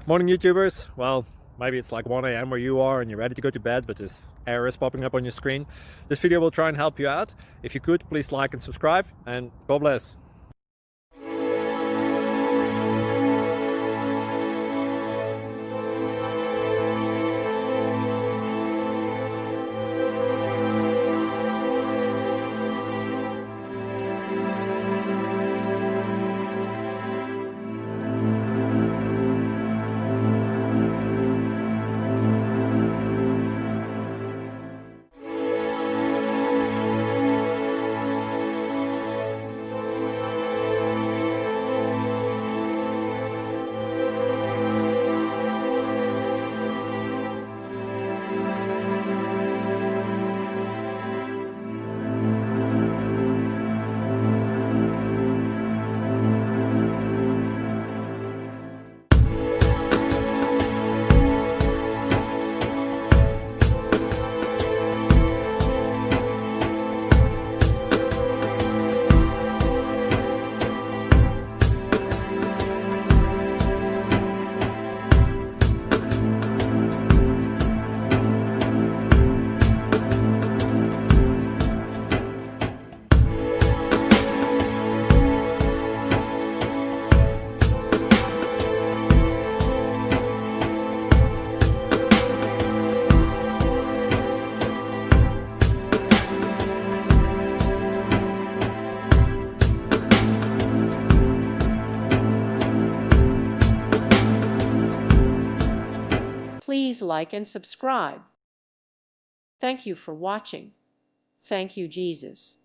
Morning YouTubers. Well, maybe it's like 1 a.m. where you are and you're ready to go to bed, but this error is popping up on your screen. This video will try and help you out. If you could, please like and subscribe, and God bless. Please like and subscribe. Thank you for watching. Thank you, Jesus.